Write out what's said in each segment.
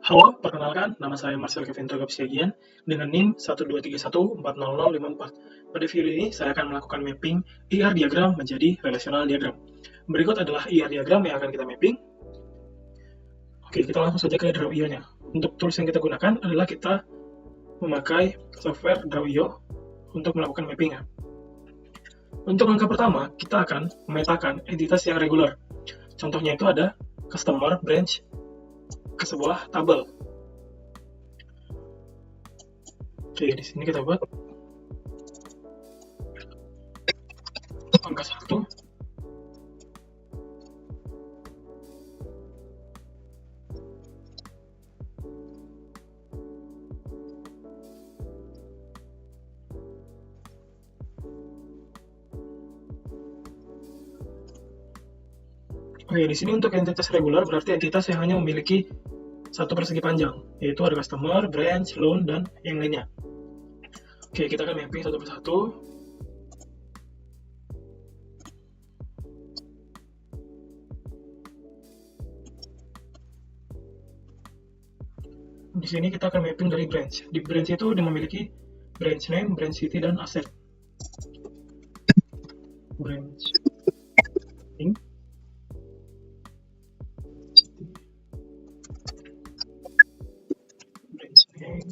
Halo, perkenalkan, nama saya Marcel Kevin Togapsiagian dengan NIM 123140054. Pada video ini, saya akan melakukan mapping ER diagram menjadi relational diagram. Berikut adalah ER diagram yang akan kita mapping. Oke, kita langsung saja ke Draw.io-nya. Untuk tools yang kita gunakan adalah kita memakai software Draw.io untuk melakukan mappingnya. Untuk langkah pertama, kita akan memetakan entitas yang reguler. Contohnya itu ada customer branch ke sebuah tabel. Oke, di sini kita buat angka 1. Oke, di sini untuk entitas regular berarti entitas yang hanya memiliki satu persegi panjang, yaitu ada customer, branch, loan, dan yang lainnya. Oke, kita akan mapping satu persatu. Di sini kita akan mapping dari branch. Di branch itu dia memiliki branch name, branch city, dan asset. Branch name, city, branch name,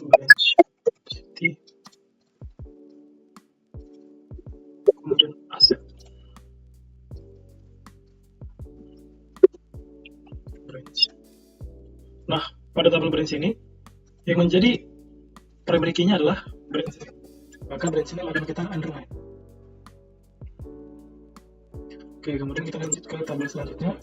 branch city, kemudian asset. Branch. Nah, pada tabel branch ini yang menjadi primary key-nya adalah branch name. Maka branch name akan kita underline. Oke, kemudian kita lanjut ke tabel selanjutnya.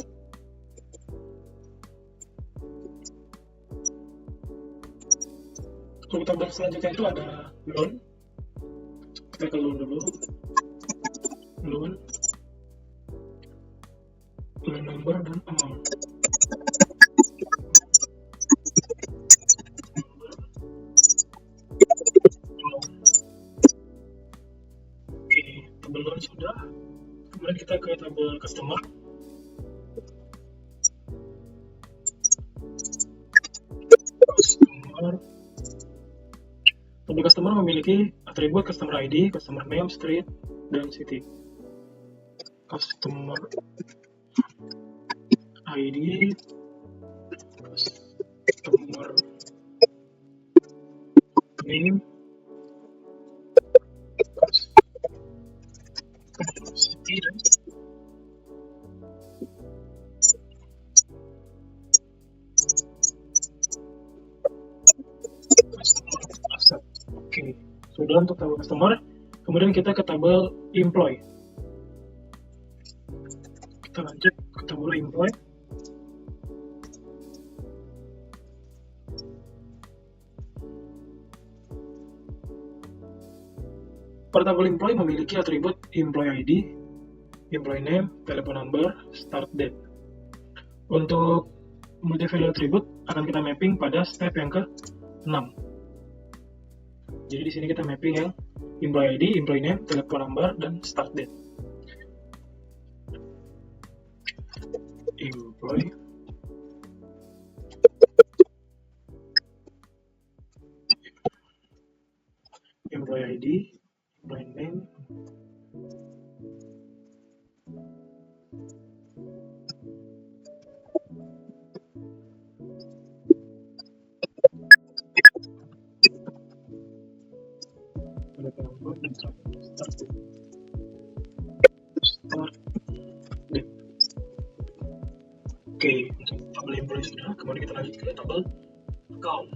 Untuk tabel selanjutnya itu ada loan. Kita ke loan dulu. Loan number, dan amount. Oke, tabel loan sudah. Kemudian kita ke tabel customer. Tabel customer memiliki atribut customer ID, customer name, street, dan city. Customer ID, customer name, customer city, dan customer asset. Oke, sudah untuk tabel customer. Kemudian kita ke tabel employee. Kita lanjut ke tabel employee. Per tabel employee memiliki atribut employee ID, employee name, telephone number, start date. Untuk multi-value attribute akan kita mapping pada step yang ke-6. Jadi di sini kita mapping yang employee ID, employee name, telephone number, dan start date. Employee ID, employee name, telephone number, dan start date. Oke, untuk tabel employee sudah. Kemudian kita lanjut ke tabel account.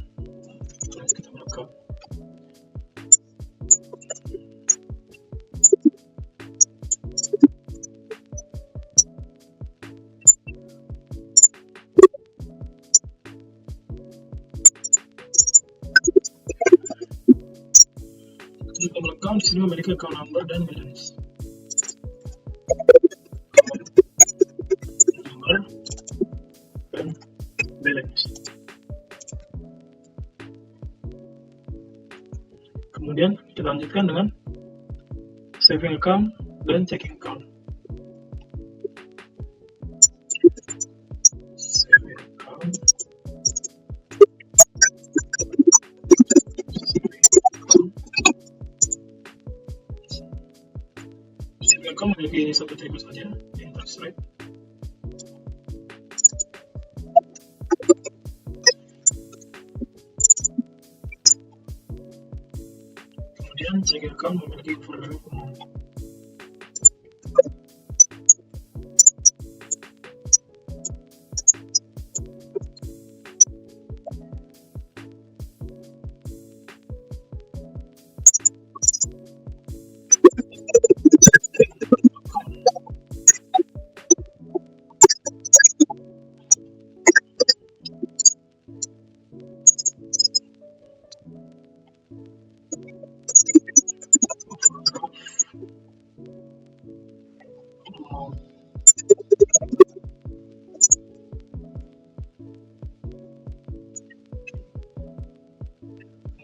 Untuk tabel account di sini memiliki account number dan balance. Number dan balance. Kemudian kita lanjutkan dengan saving account dan checking account. circle memiliki satu atribut saja, interest rate. Kemudian check account memiliki overview umum.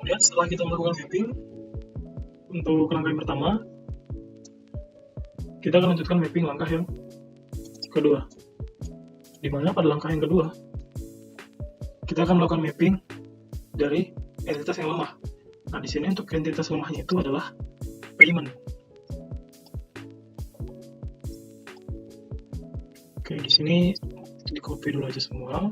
Kemudian setelah kita melakukan mapping, untuk langkah yang pertama, kita akan lanjutkan mapping langkah yang kedua. Di mana pada langkah yang kedua, kita akan melakukan mapping dari entitas yang lemah. Nah, di sini untuk entitas lemahnya itu adalah payment. Oke, di sini di copy dulu aja semua.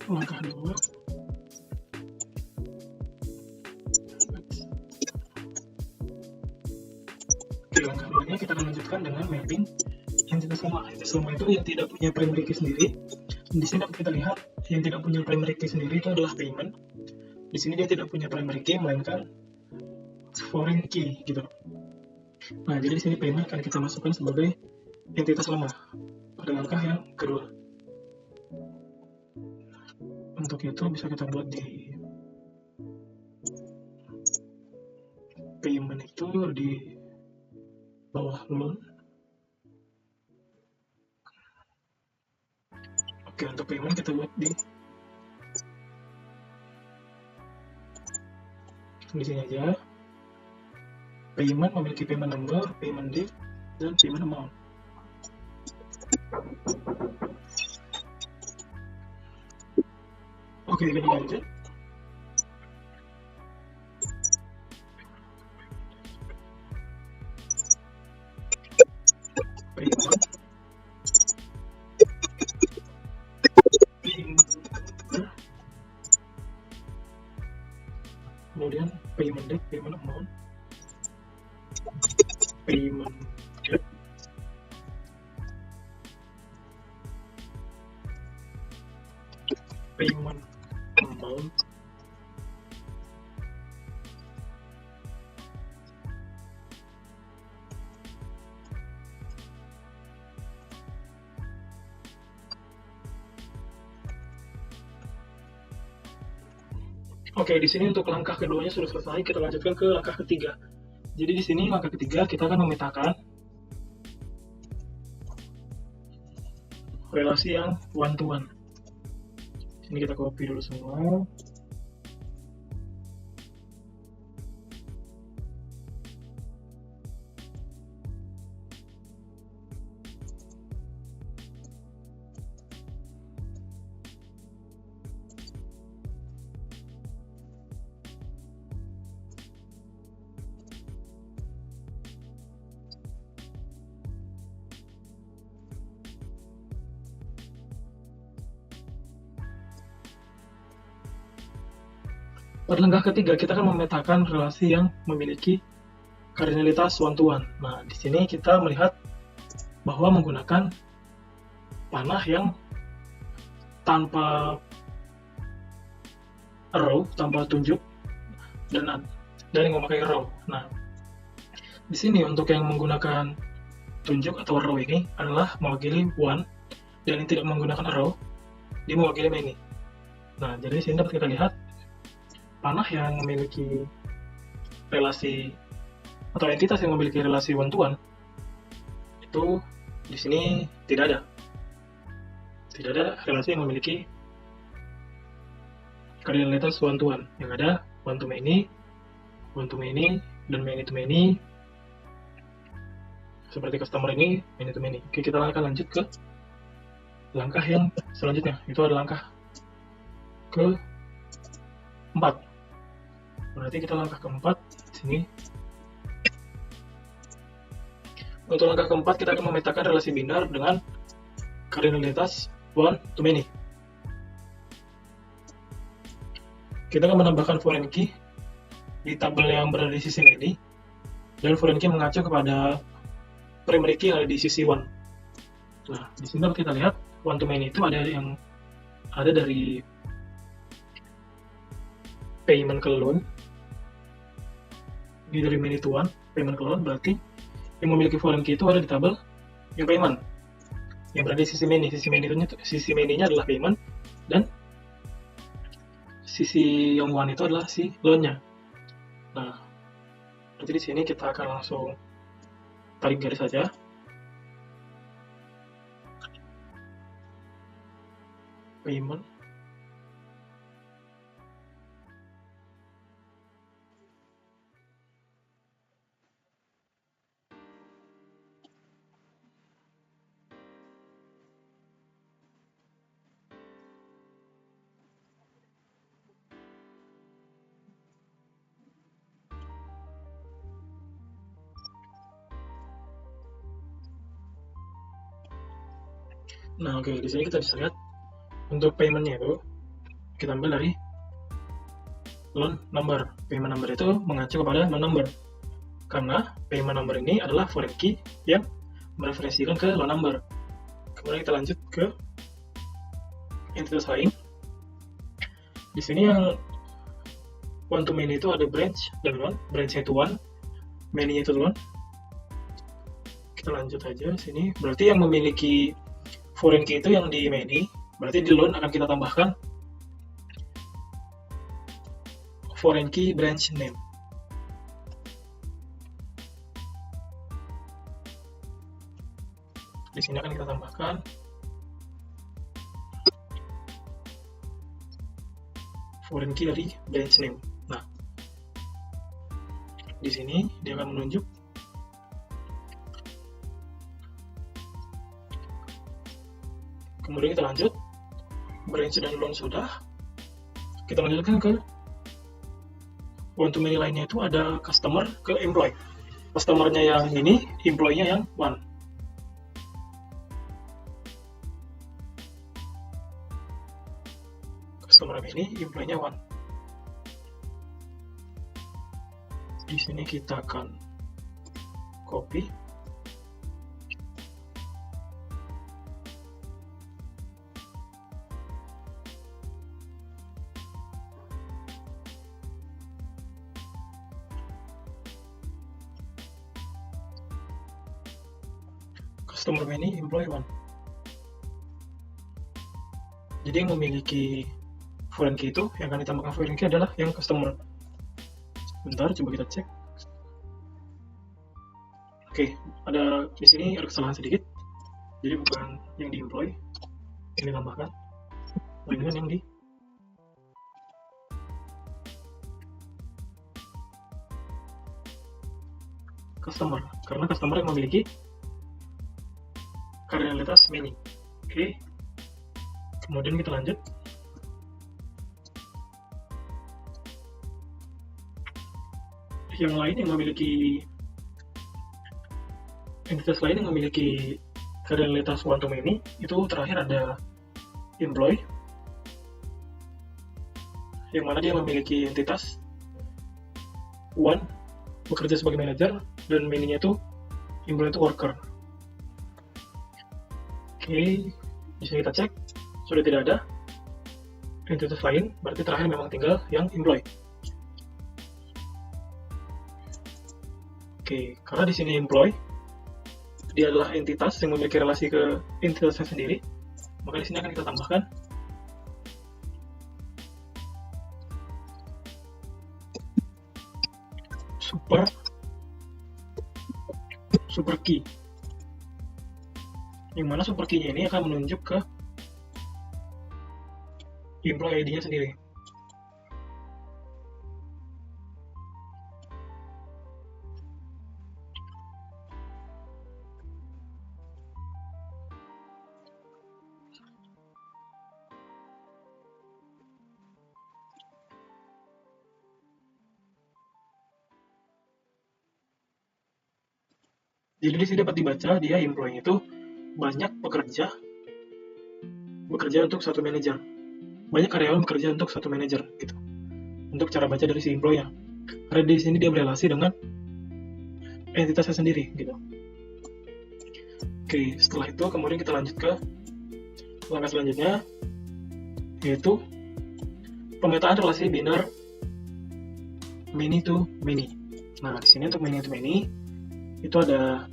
Langkah 2, oke, langkah 2-nya kita akan lanjutkan dengan mapping entitas lemah. Entitas lemah itu yang tidak punya primary key sendiri. Di sini dapat kita lihat yang tidak punya primary key sendiri itu adalah payment. Di sini dia tidak punya primary key melainkan foreign key gitu. Nah, jadi di sini payment akan kita masukkan sebagai entitas lemah pada langkah yang kedua. Untuk itu bisa kita buat di payment itu di bawah loan. Oke, untuk payment kita buat di sini aja. Payment memiliki payment number, payment date, dan payment amount. Oke, kita lanjut. Payment. Kemudian payment date, payment amount, payment date, payment amount, Oke, di sini untuk langkah keduanya sudah selesai. Kita lanjutkan ke langkah ketiga. Jadi di sini langkah ketiga kita akan memetakan relasi yang one to one. Sini kita copy dulu semua. Pada langkah ketiga, kita akan memetakan relasi yang memiliki kardinalitas one to one. Nah, di sini kita melihat bahwa menggunakan panah yang tanpa arrow, tanpa tunjuk, dan yang memakai arrow. Nah, di sini untuk yang menggunakan tunjuk atau arrow ini adalah mewakili one, dan yang tidak menggunakan arrow, dia mewakili ini. Nah, jadi di sini dapat kita lihat panah yang memiliki relasi atau entitas yang memiliki relasi one to one itu di sini tidak ada relasi yang memiliki kardinalitas one to one. Yang ada one to many, one to many, dan many to many. Seperti customer ini, many to many. Oke, kita akan lanjut ke langkah yang selanjutnya. Itu adalah langkah ke-4. Berarti kita langkah ke-4 sini. Untuk langkah ke-4 kita akan memetakan relasi binar dengan kardinalitas one to many. Kita akan menambahkan foreign key di tabel yang berada di sisi many, dan foreign key mengacu kepada primary key yang ada di sisi one. Nah, di sini dapat kita lihat one to many itu ada yang ada dari payment ke loan, ini dari many to one, payment ke loan, berarti yang memiliki foreign key itu ada di tabel yang payment yang berada di sisi many. Sisi many-nya adalah payment, dan sisi yang one itu adalah si loan-nya. Nah, berarti di sini kita akan langsung tarik garis saja. Payment. Nah, oke, di sini kita bisa lihat untuk payment-nya itu kita ambil dari loan number. Payment number itu mengacu kepada loan number, karena payment number ini adalah foreign key yang mereferensikan ke loan number. Kemudian kita lanjut ke entitas lain. Di sini yang one to many itu ada branch dan loan. Branch-nya itu one, many-nya itu loan. Kita lanjut aja sini. Berarti yang memiliki foreign key itu yang di many, berarti di loan akan kita tambahkan foreign key branch name. Di sini akan kita tambahkan foreign key dari branch name. Nah, di sini dia akan menunjuk kemudian kita lanjut, branch dan loan sudah, kita lanjutkan ke one to many lainnya. Itu ada customer ke employee. Customer-nya yang ini, employee-nya yang one. Customer yang ini, employee-nya one. Di sini kita akan copy. Customer many, employee one. Jadi yang memiliki foreign key itu, yang akan ditambahkan foreign key adalah yang customer. Bentar, coba kita cek. Oke, ada di sini ada kesalahan sedikit. Jadi bukan yang di employee yang ditambahkan, melainkan yang di customer, karena customer yang memiliki kardinalitas many. Oke, kemudian kita lanjut. Yang lain yang memiliki entitas lain yang memiliki kardinalitas one to many, itu terakhir ada employee, yang mana dia memiliki entitas one bekerja sebagai manager, dan many-nya itu employee itu worker. Oke, di sini kita cek sudah tidak ada entitas lain, berarti terakhir memang tinggal yang employee. Oke, karena di sini employee dia adalah entitas yang memiliki relasi ke entitasnya sendiri, maka di sini akan kita tambahkan super key, yang mana super key-nya ini akan menunjuk ke employee ID-nya sendiri. Jadi di sini dapat dibaca dia employee itu banyak bekerja untuk satu manajer. Banyak karyawan bekerja untuk satu manajer gitu. Untuk cara baca dari si employee-nya. Karena di sini dia berelasi dengan entitasnya sendiri gitu. Oke, setelah itu kemudian kita lanjut ke langkah selanjutnya, yaitu pemetaan relasi biner many to many. Nah, di sini untuk many to many itu ada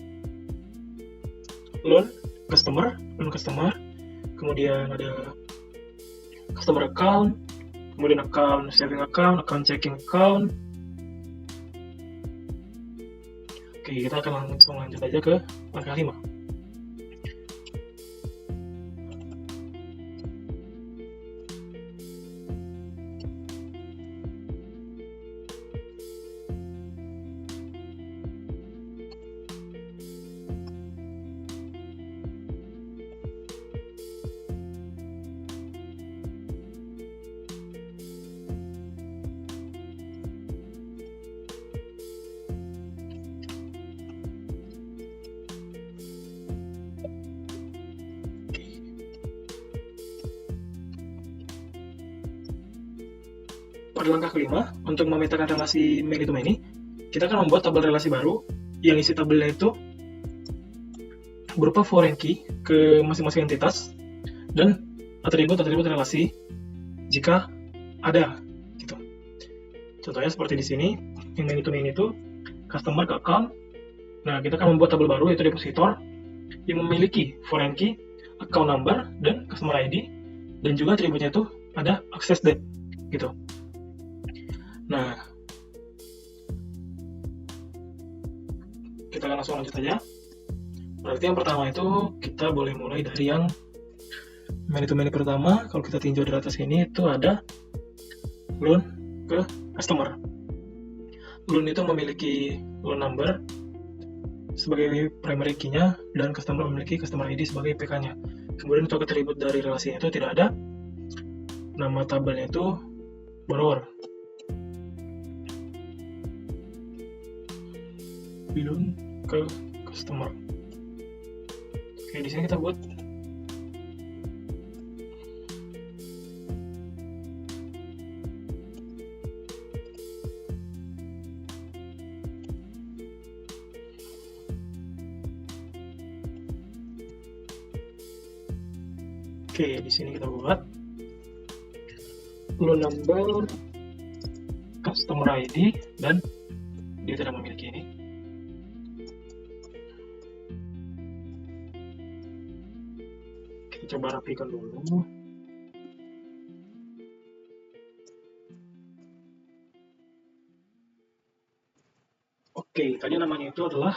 loan customer, kemudian ada customer account, kemudian account saving account checking account. Oke, kita akan langsung lanjut aja ke langkah 5. Pada langkah kelima, untuk memetakan relasi many to many, kita akan membuat tabel relasi baru yang isi tabelnya itu berupa foreign key ke masing-masing entitas dan atribut-atribut relasi jika ada gitu. Contohnya seperti di sini, yang many to many itu customer ke account. Nah, kita akan membuat tabel baru yaitu depositor yang memiliki foreign key, account number, dan customer ID, dan juga atributnya itu ada access date gitu. Nah, kita akan langsung lanjut aja. Berarti yang pertama itu kita boleh mulai dari yang many to many pertama. Kalau kita tinjau di atas ini itu ada loan ke customer. Loan itu memiliki loan number sebagai primary key-nya dan customer memiliki customer ID sebagai PK-nya. Kemudian untuk atribut dari relasinya itu tidak ada. Nama tabelnya itu borrower. Loan ke customer. Oke, di sini kita buat di sini kita buat loan number, customer ID, dan dia tidak memiliki ini. Kita coba rapikan dulu. Oke, tadi namanya itu adalah,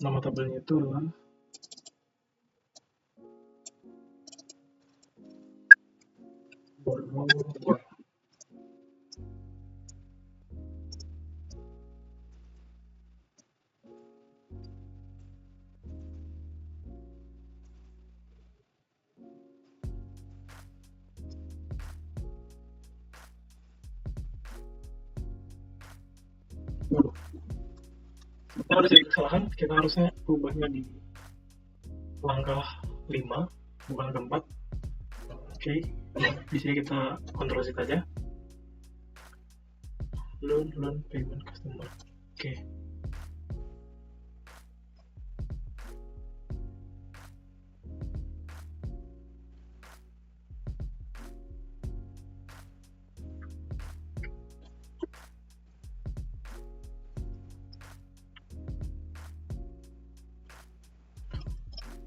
nama tabelnya itu adalah borrower. Kita ada sedikit kesalahan, kita harusnya ubahnya di langkah 5, bukan langkah 4. Oke, di sini kita kontrol Z aja. Loan payment customer. Oke.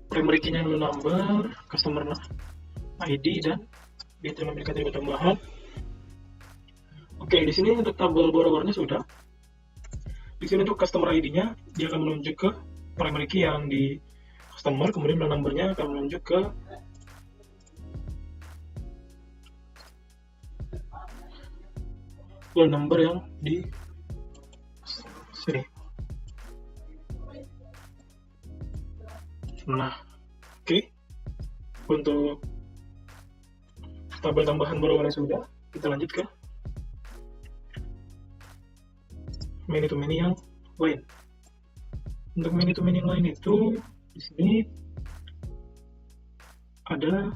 Primary key-nya loan number, customer ID, dan dia tidak memiliki atribut tambahan. Oke, di sini untuk tabel borrower-nya sudah. Di sini untuk customer ID-nya, dia akan menunjuk ke primary key yang di customer, kemudian loan number-nya akan menunjuk ke loan number yang di sini. Nah, oke. Untuk tabel tambahan borrower sudah, kita lanjut ke many to many yang lain. Untuk mini-to-many yang lain itu di sini ada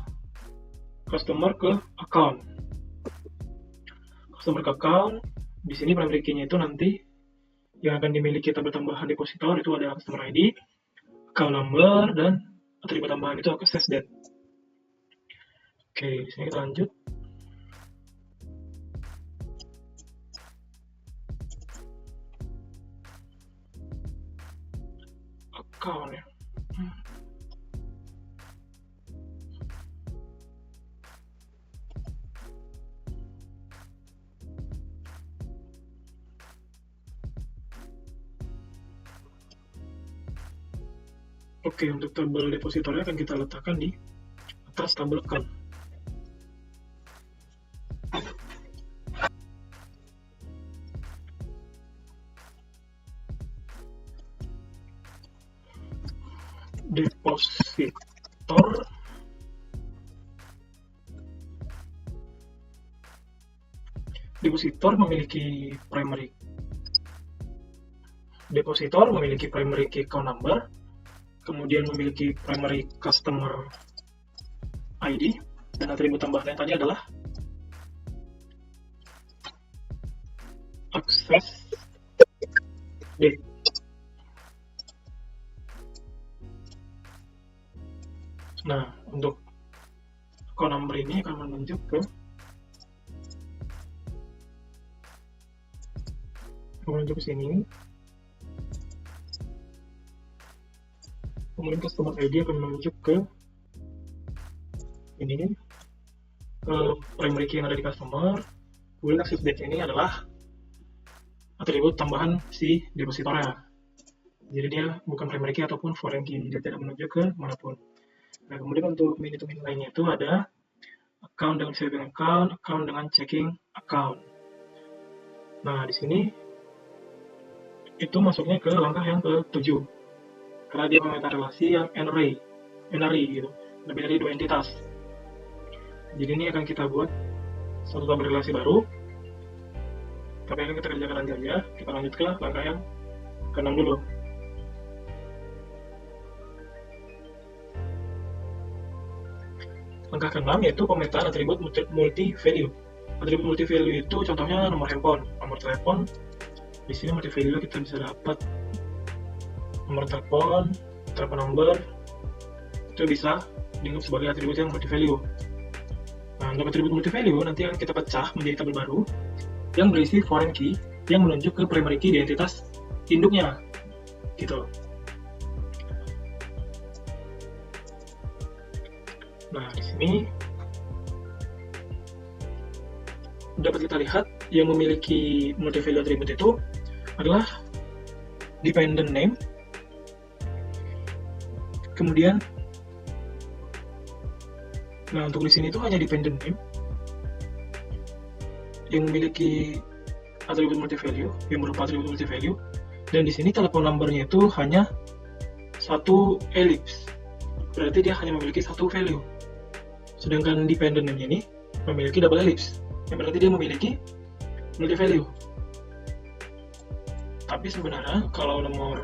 customer ke account. Customer ke account di sini primary key-nya itu nanti yang akan dimiliki tabel tambahan depositor itu ada customer ID, account number, dan atribut tambahan itu access date. Oke, di sini kita lanjut. Account ya. Oke, untuk tabel depositornya akan kita letakkan di atas tabel account. Depositor memiliki primary key account number, kemudian memiliki primary customer ID, dan atribut tambahan yang tadi adalah access date. Nah, untuk account number ini akan menunjuk ke sini. Kemudian customer ID akan menunjuk ke ini, primary key yang ada di customer. Kemudian access date ini adalah atribut tambahan si depositornya. Jadi dia bukan primary key ataupun foreign key, dia tidak menunjuk ke manapun. Nah, kemudian untuk mini-to-many lainnya itu ada account dengan saving account, account dengan checking account. Nah, di sini itu masuknya ke langkah yang ke-7. Karena dia memeta relasi yang n-array gitu, lebih dari 2 entitas. Jadi ini akan kita buat satu tabel relasi baru. Tapi akan kita kerjakan nanti aja. Kita lanjut ke langkah yang ke-6 dulu. Langkah ke-6 yaitu pemetaan atribut multi-value. Atribut multi-value itu contohnya nomor handphone, nomor telepon. Di sini multi-value kita bisa dapat nomor telepon number, itu bisa dianggap sebagai atribut yang multi-value. Nah, untuk atribut multi-value nanti akan kita pecah menjadi tabel baru yang berisi foreign key yang menunjuk ke primary key di entitas induknya, gitu. Nah, di sini dapat kita lihat yang memiliki multi-value atribut itu adalah dependent name, kemudian nah untuk di sini itu hanya dependent name yang memiliki atribut multi-value, yang berupa atribut multi-value, dan di sini telepon numbernya itu hanya satu ellipse, berarti dia hanya memiliki satu value. Sedangkan dependent name ini memiliki double ellipse, yang berarti dia memiliki multi-value. Tapi sebenarnya kalau nomor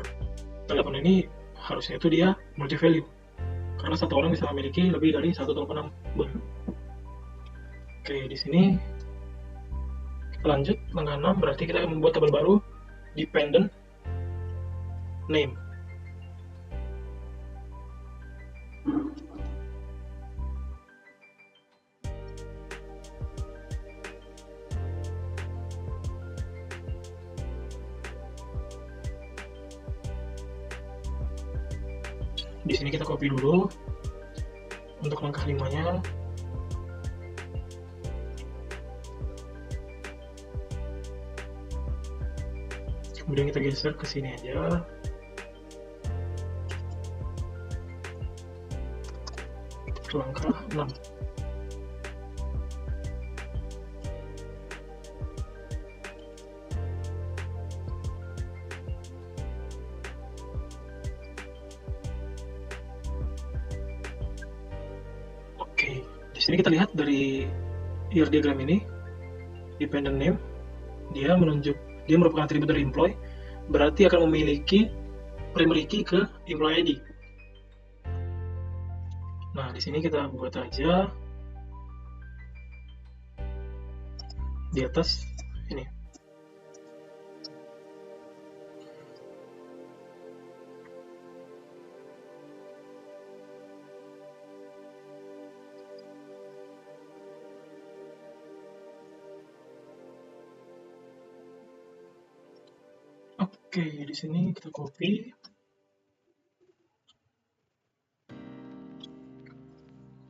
telepon ini harusnya itu dia multi-value, karena satu orang bisa memiliki lebih dari satu telepon number. Oke, di sini kita lanjut langkah 6, berarti kita akan membuat tabel baru dependent name. Di sini kita copy dulu untuk langkah 5-nya. Kemudian kita geser ke sini aja. Langkah 6. Di sini kita lihat dari ER diagram ini, dependent name, dia merupakan atribut dari employee, berarti akan memiliki primary key ke employee ID. Nah, di sini kita buat aja di atas ini. Oke, di sini kita copy.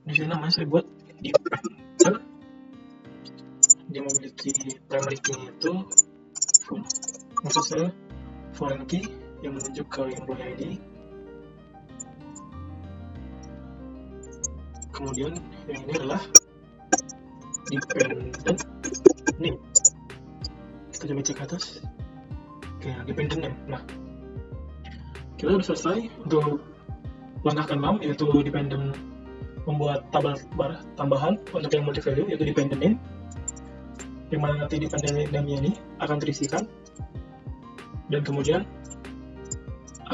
Di sini namanya saya buat dependent. Dia memiliki primary key itu maksud saya foreign key yang menunjuk ke employee ID. Kemudian yang ini adalah dependent name. Kita coba cek atas. Oke, dependent name. Nah, kita sudah selesai untuk langkah ke-6, yaitu dependent membuat tabel tambahan untuk yang multi value, yaitu dependent name, yang mana nanti dependent name-nya ini akan terisikan dan kemudian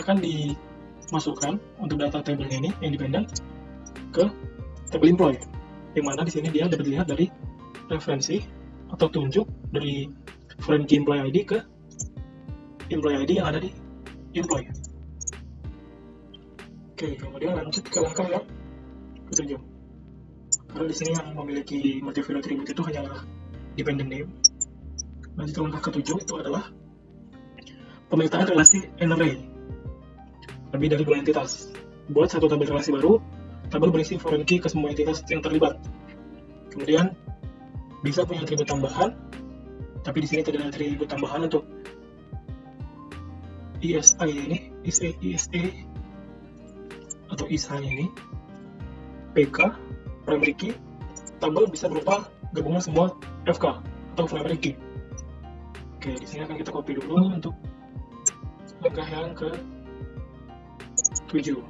akan dimasukkan untuk data tabelnya ini yang dependent ke tabel employee, yang mana di sini dia dapat dilihat dari referensi atau tunjuk dari foreign key employee ID ke employee ID yang ada di employee. Oke, kemudian lanjut ke langkah yang ke-7. Karena di sini yang memiliki multi-value attribute itu hanyalah dependent name. Lanjut ke langkah ke-7 itu adalah pemetaan relasi n-array lebih dari 2 entitas. Buat satu tabel relasi baru, tabel berisi foreign key ke semua entitas yang terlibat. Kemudian bisa punya atribut tambahan, tapi di sini tidak ada atribut tambahan untuk ESA ini, ESA atau ISA ini, PK, primary key, tabel bisa berupa gabungan semua FK atau primary key. Oke, di sini akan kita copy dulu untuk langkah yang ke-7.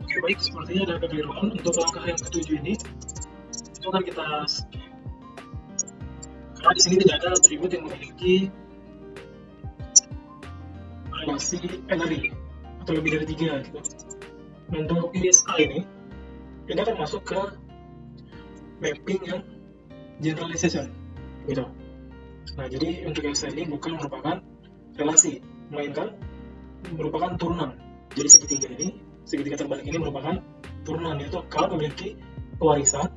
Oke, baik, sepertinya ada kekeliruan untuk langkah yang ke-7 ini. Itu akan kita skip. Karena di sini tidak ada atribut yang memiliki relasi n-array atau lebih dari 3 gitu. Untuk ESA ini akan masuk ke mapping yang generalization gitu. Nah, jadi untuk ESA ini bukan merupakan relasi, melainkan merupakan turunan. Jadi segitiga terbalik ini merupakan turunan, yaitu kalau memiliki pewarisan,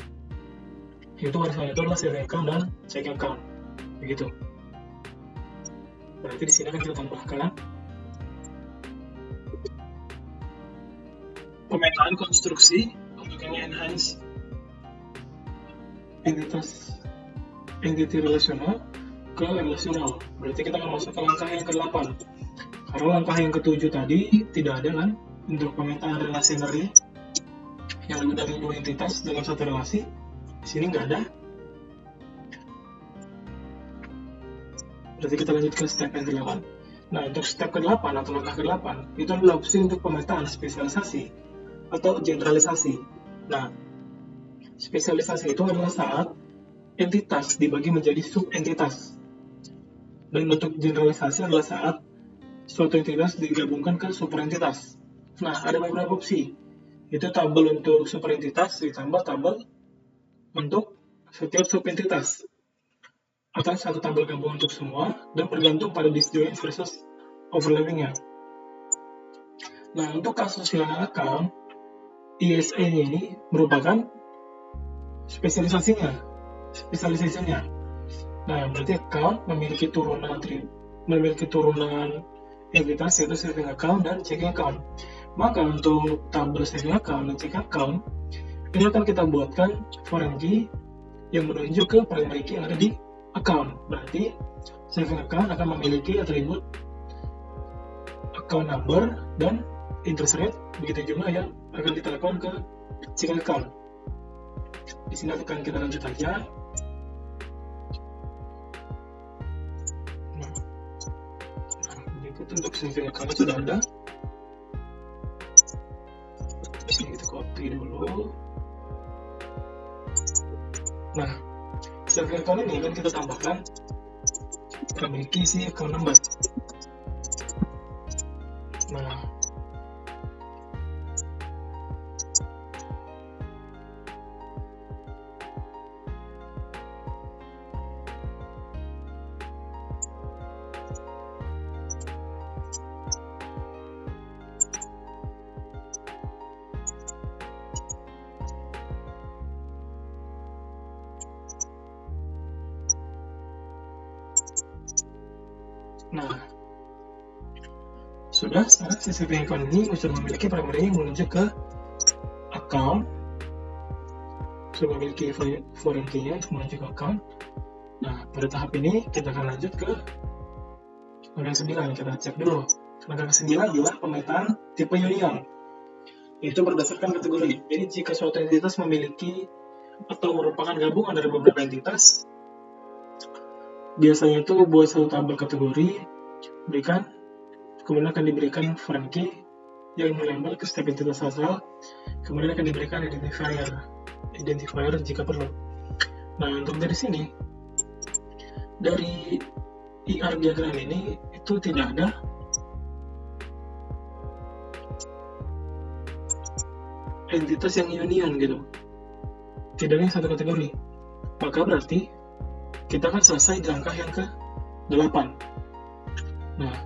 yaitu warisannya itu adalah saving account dan checking account, begitu. Berarti di sini akan kita tambahkan pemetaan konstruksi untuk yang enhance entity relational ke relational. Berarti kita akan masuk ke langkah yang ke-8. Karena langkah yang ke-7 tadi tidak ada kan untuk pemetaan relasi n-array yang lebih dari 2 entitas dalam satu relasi. Di sini nggak ada. Berarti kita lanjut ke step yang ke-8. Nah, untuk step ke-8 atau langkah ke-8 itu adalah opsi untuk pemetaan spesialisasi atau generalisasi. Nah, spesialisasi itu adalah saat entitas dibagi menjadi subentitas. Dan untuk generalisasi adalah saat suatu entitas digabungkan ke superentitas. Nah, ada beberapa opsi. Itu tabel untuk superentitas ditambah tabel untuk setiap subentitas, atau satu tabel gabungan untuk semua dan bergantung pada disjoint versus overlapping-nya. Nah, untuk kasus yang account, ESA ini merupakan spesialisasinya. Nah, berarti account memiliki turunan entitas, yaitu saving account dan checking account. Maka untuk tabel saving account dan checking account ini akan kita buatkan foreign key yang menunjuk ke primary key yang ada di account. Berarti saving account akan memiliki atribut account number dan interest rate, begitu juga yang akan kita lakukan ke checking account. Di sini akan kita lanjut aja. Nah, berikut untuk saving account sudah ada. Di sini kita copy dulu. Nah, saving account ini kan kita tambahkan memiliki si account number. Nah, sudah. Sekarang si saving account ini sudah memiliki primary menuju ke account, sudah memiliki foreign key-nya untuk menuju ke account. Nah, pada tahap ini kita akan lanjut ke langkah 9. Kita cek dulu. Langkah ke-9 adalah pemetaan tipe union, yaitu berdasarkan kategori. Jadi jika suatu entitas memiliki atau merupakan gabungan dari beberapa entitas, biasanya itu buat satu tabel kategori, kemudian akan diberikan foreign key yang melabel ke setiap entitas asal, kemudian akan diberikan identifier jika perlu. Nah, untuk dari sini, dari IR diagram ini itu tidak ada entitas yang union gitu, tidak ada yang satu kategori. Maka berarti kita akan selesai di langkah yang ke-8. Nah,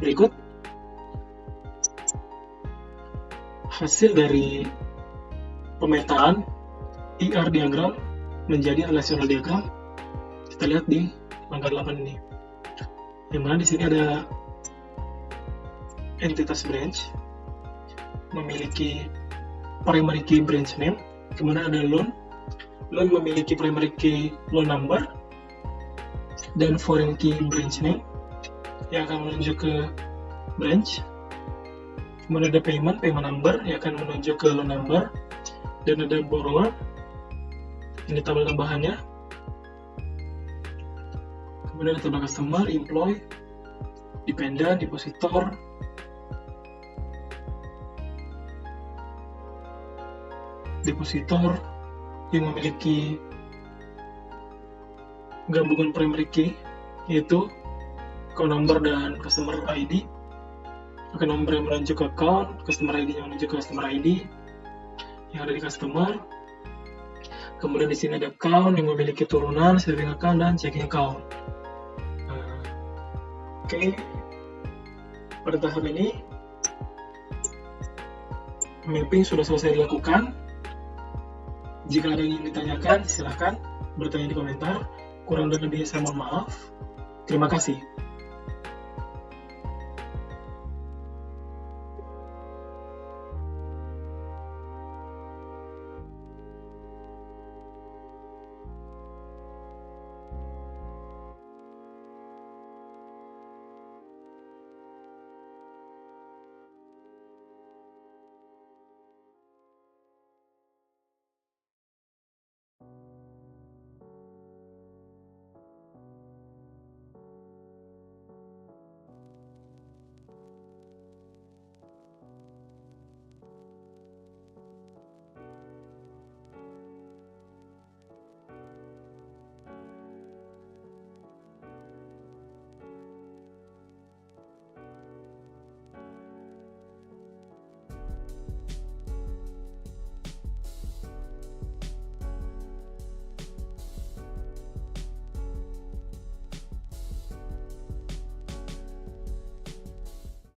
berikut hasil dari pemetaan IR diagram menjadi relational diagram. Kita lihat di langkah 8 ini, yang mana di sini ada entitas branch memiliki primary key branch name, kemudian ada loan memiliki primary key loan number dan foreign key branch name yang akan menuju ke branch. Kemudian ada payment number yang akan menuju ke loan number, dan ada borrower, ini tabel tambahannya. Kemudian ada tabel customer, employee, dependent, depositor, yang memiliki gabungan primary key, yaitu account number dan customer ID. Account number yang menuju ke account, customer ID yang menuju ke customer ID yang ada di customer. Kemudian di sini ada account yang memiliki turunan saving account dan checking account. Oke. Pada tahap ini mapping sudah selesai dilakukan. Jika ada yang ingin ditanyakan, silahkan bertanya di komentar. Kurang dan lebihnya saya mohon maaf. Terima kasih.